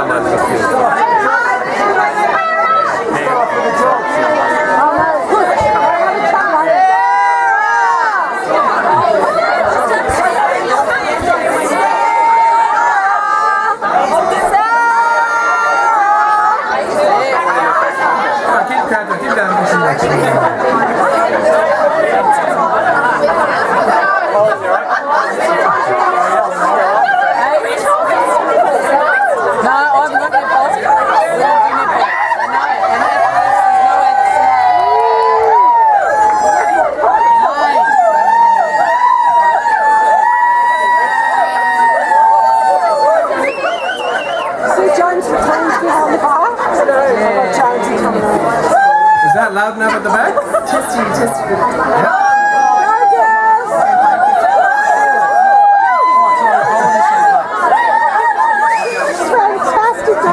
someone. Is that loud enough at the back? Testing. Yeah.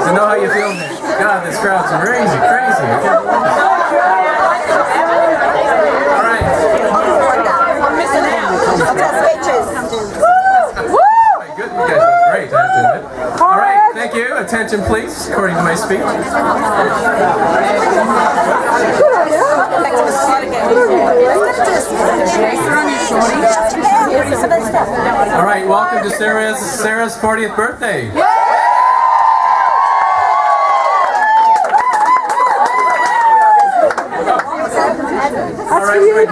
So know how you feel? God, this crowd's crazy. All right. I'm missing out. I'll tell speeches. Good, you guys did great, I have to admit. All right, thank you. Attention, please, according to my speech. All right, welcome to Sarah's 40th birthday. All right, we're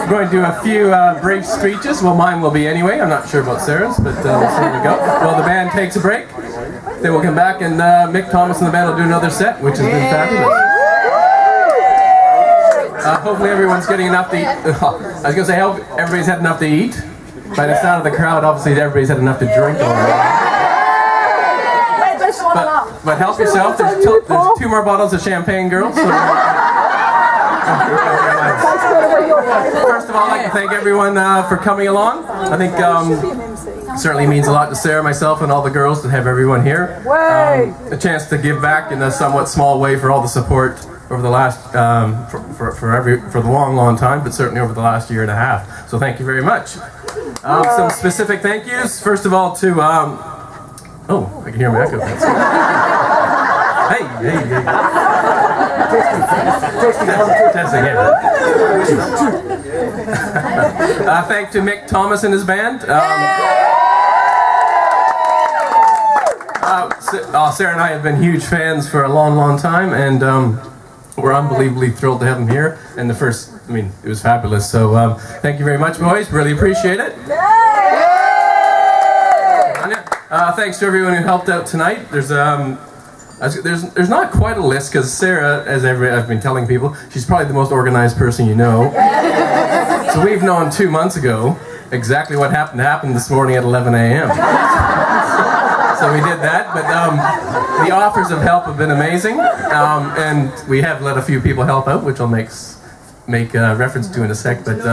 going to do a few brief speeches. Well, mine will be anyway. I'm not sure about Sarah's, but we'll see how we go. Well, the band takes a break. Then we'll come back, and Mick Thomas and the band will do another set, which has been fabulous. Hopefully everyone's getting enough to eat. I was going to say, I hope everybody's had enough to eat. By the sound of the crowd, obviously everybody's had enough to drink already. But help yourself. There's 2 more bottles of champagne, girls. So first of all, I'd like to thank everyone for coming along. I think it certainly means a lot to Sarah, myself, and all the girls to have everyone here. A chance to give back in a somewhat small way for all the support over the last, for the long time, but certainly over the last year and a half. So thank you very much. Some specific thank yous. First of all to, oh, I can hear my echo. Hey. Testing it. Thank to Mick Thomas and his band. Sarah and I have been huge fans for a long time, and we're unbelievably thrilled to have him here. And it was fabulous. So thank you very much, boys. Really appreciate it. Thanks to everyone who helped out tonight. There's not quite a list, because Sarah, as I've been telling people, she's probably the most organized person you know. So we've known 2 months ago exactly what happened this morning at 11 a.m. So we did that, but the offers of help have been amazing, and we have let a few people help out, which I'll make reference to in a sec. But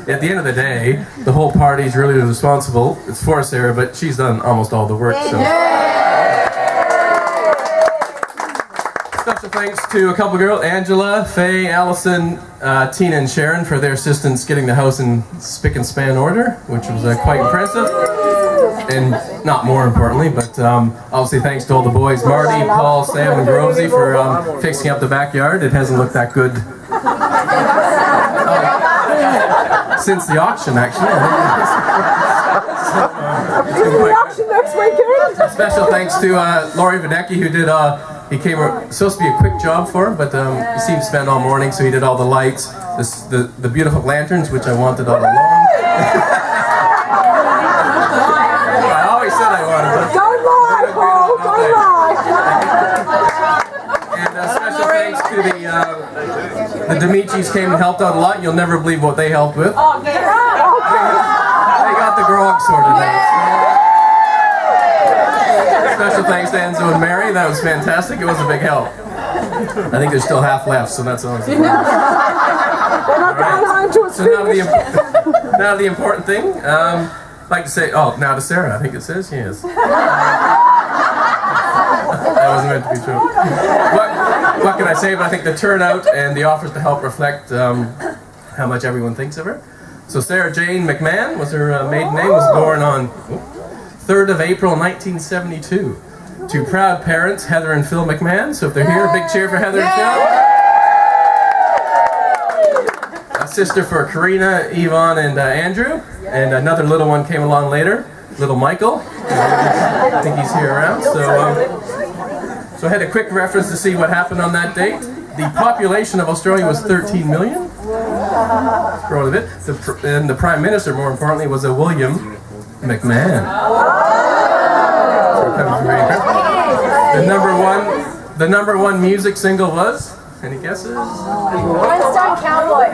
at the end of the day, the whole party's really responsible. It's for Sarah, but she's done almost all the work. So. Special thanks to a couple of girls, Angela, Faye, Allison, Tina, and Sharon, for their assistance getting the house in spick and span order, which was quite impressive. And not more importantly, but obviously thanks to all the boys, Marty, Paul, Sam, and Grovesy, for fixing up the backyard. It hasn't looked that good since the auction, actually. Special thanks to Laurie Videcki, who did, he came, supposed to be a quick job for him, but he seemed to spend all morning, so he did all the lights, the beautiful lanterns, which I wanted all along. I always said I wanted them. Don't lie, Paul, don't lie. And special thanks to the Demichis came and helped out a lot. You'll never believe what they helped with. They got the grog sorted out. Special thanks to Enzo and Mary. That was fantastic. It was a big help. I think there's still half left, so that's always good. Right. So now to the important thing. I'd like to say, now to Sarah. I think it says yes. That wasn't meant to be true. What can I say? But I think the turnout and the offers to help reflect how much everyone thinks of her. So Sarah Jane McMahon was her maiden name. Was born on 3rd of April 1972. to proud parents, Heather and Phil McMahon. So if they're here, a big cheer for Heather and Phil. A sister for Karina, Yvonne, and Andrew. And another little one came along later, little Michael. I think he's here around. So I had a quick reference to see what happened on that date. The population of Australia was 13 million. Growing a bit. And the Prime Minister, more importantly, was a William McMahon. The number one music single was? Any guesses? Flintstone Cowboy.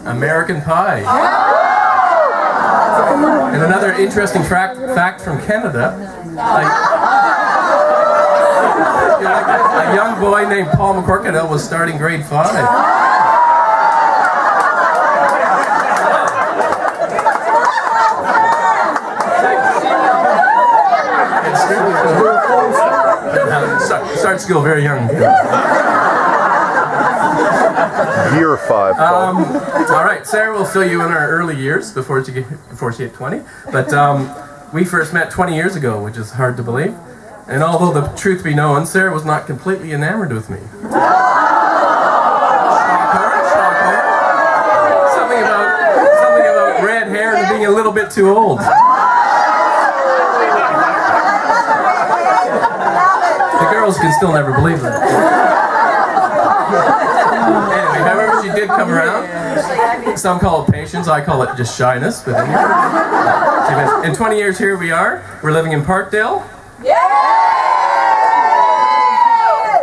American Pie. And another interesting fact from Canada. A young boy named Paul McCorkadell was starting grade 5. Start school very young. Year 5. All right, Sarah will fill you in our early years before she hit 20. But we first met 20 years ago, which is hard to believe. And although the truth be known, Sarah was not completely enamored with me. Something about red hair and being a little bit too old. The girls can still never believe that. Anyway, however, she did come around. Some call it patience, I call it just shyness. But anyway, in 20 years, here we are. We're living in Parkdale.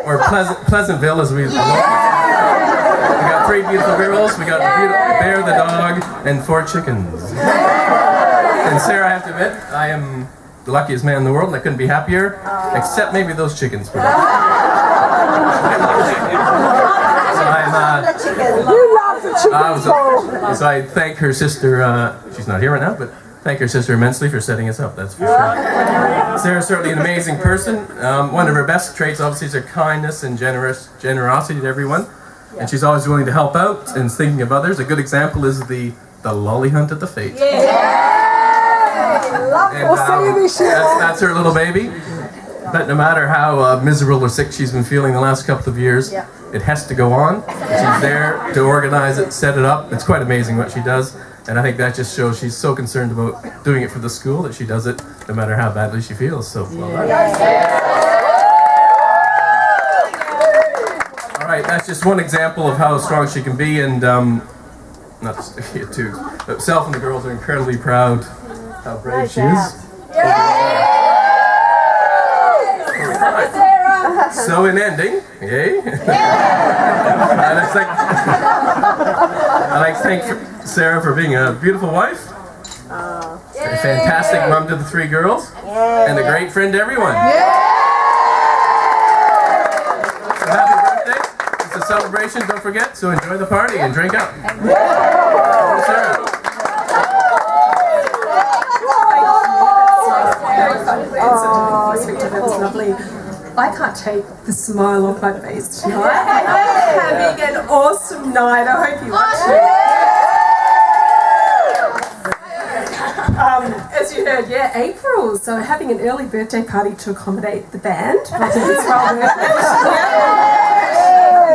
Or Pleasantville, as we know. We got 3 beautiful girls. We got Bear the dog and 4 chickens. And Sarah, I have to admit, I am the luckiest man in the world, and I couldn't be happier, except maybe those chickens. So I thank her sister. She's not here right now, but thank her sister immensely for setting us up. That's for sure. Sarah's certainly an amazing person. One of her best traits, obviously, is her kindness and generosity to everyone. And she's always willing to help out and thinking of others. A good example is the lolly hunt at the Fete. And, that's her little baby. But no matter how miserable or sick she's been feeling the last couple of years, it has to go on. She's there to organize it, set it up. It's quite amazing what she does. And I think that just shows she's so concerned about doing it for the school that she does it no matter how badly she feels. So, well done. All right, that's just one example of how strong she can be. And not to get too, but Self and the girls are incredibly proud how brave she is. So in ending, yay! I'd like to thank Sarah for being a beautiful wife, a fantastic mom to the 3 girls, and a great friend to everyone. So happy birthday! It's a celebration, don't forget, so enjoy the party and drink up. Sarah. That's lovely. I can't take the smile off my face tonight. I'm having an awesome night. I hope you watch it. As you heard, April. So having an early birthday party to accommodate the band. I think it's well worth it.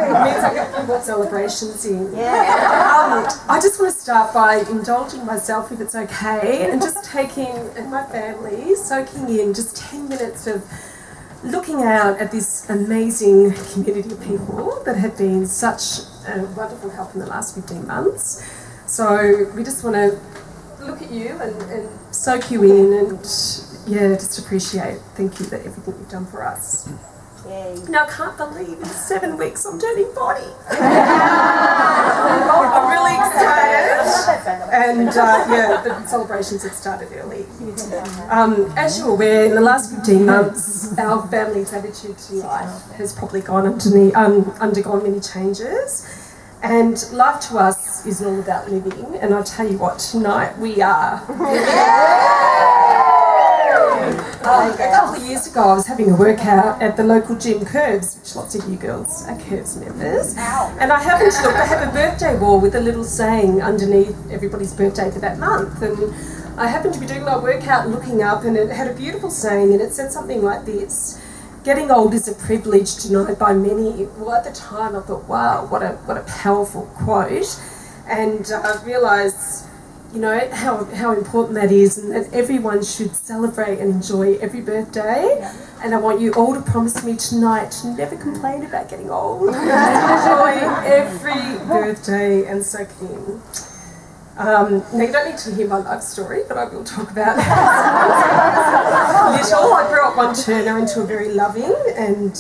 It means I get a few more celebrations in. I just want to start by indulging myself, if it's okay, and just taking, and my family, soaking in just 10 minutes of looking out at this amazing community of people that have been such a wonderful help in the last 15 months. So we just want to look at you and soak you in and, just appreciate. Thank you for everything you've done for us. Yay. Now I can't believe in 7 weeks I'm turning 40. I'm really excited. And the celebrations have started early. As you're aware, in the last 15 months, our family's attitude to life has probably undergone many changes. And life to us is all about living. And I'll tell you what, tonight we are. A couple of years ago I was having a workout at the local gym, Curves, which lots of you girls are Curves members. And I happened to look, they have a birthday wall with a little saying underneath everybody's birthday for that month. And I happened to be doing my workout and looking up, and it had a beautiful saying, and it said something like this: "Getting old is a privilege denied by many." Well, at the time I thought, wow, what a powerful quote, and I realised, you know, how important that is, and that everyone should celebrate and enjoy every birthday. And I want you all to promise me tonight to never complain about getting old. Enjoy every birthday and soak it in. Now, you don't need to hear my life story, but I will talk about it. Little, I grew up one Turner into a very loving and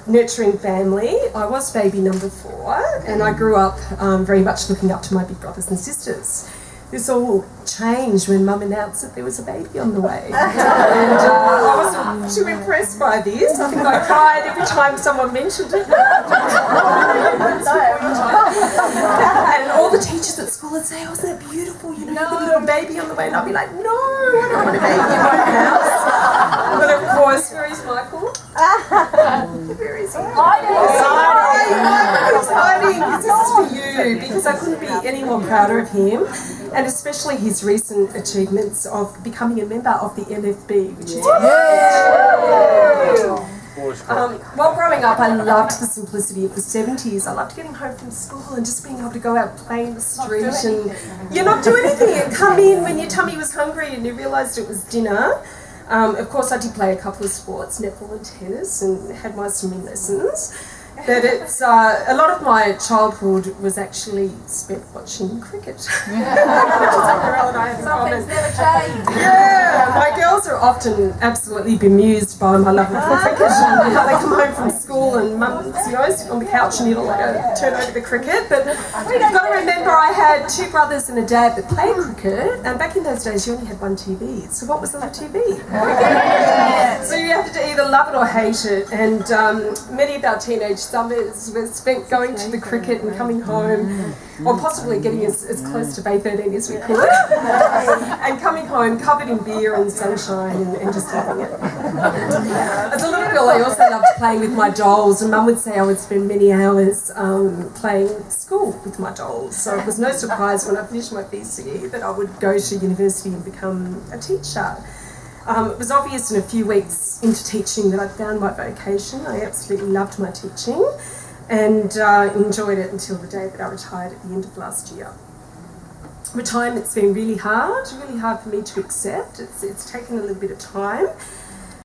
nurturing family. I was baby number 4, and I grew up very much looking up to my big brothers and sisters. This all changed when Mum announced that there was a baby on the way. And I wasn't too impressed by this. I think I cried every time someone mentioned it. And all the teachers at school would say, "Oh, isn't that beautiful? You know, the little baby on the way." And I'd be like, "No, I don't want a baby in my house." But of course, where is Michael? Where is he? He's hiding. This is for you, because I couldn't be any more prouder of him, and especially his recent achievements of becoming a member of the MFB, which is while growing up, I loved the simplicity of the 70s. I loved getting home from school and just being able to go out and play in the street and not do anything, and come in when your tummy was hungry and you realised it was dinner. Of course, I did play a couple of sports, netball and tennis, and had my swimming lessons. But it's a lot of my childhood was actually spent watching cricket, which is something that I have in common. Never change. Yeah, my girls are often absolutely bemused by my love of cricket and how they come home from school and Mum, sit on the couch and turn over the cricket. But you've got to remember, I had 2 brothers and a dad that played cricket, and back in those days you only had one TV. So what was on the TV? So you have to either love it or hate it. And many of our teenage summers were spent going to the cricket and coming home, or possibly getting as close to Bay 13 as we could, and coming home covered in beer and sunshine and just loving it. As a little girl, I also loved playing with my dolls, and Mum would say I would spend many hours playing school with my dolls. So it was no surprise when I finished my BCE that I would go to university and become a teacher. It was obvious in a few weeks into teaching that I'd found my vocation. I absolutely loved my teaching and enjoyed it until the day that I retired at the end of last year. Retirement's been really hard for me to accept. It's taken a little bit of time.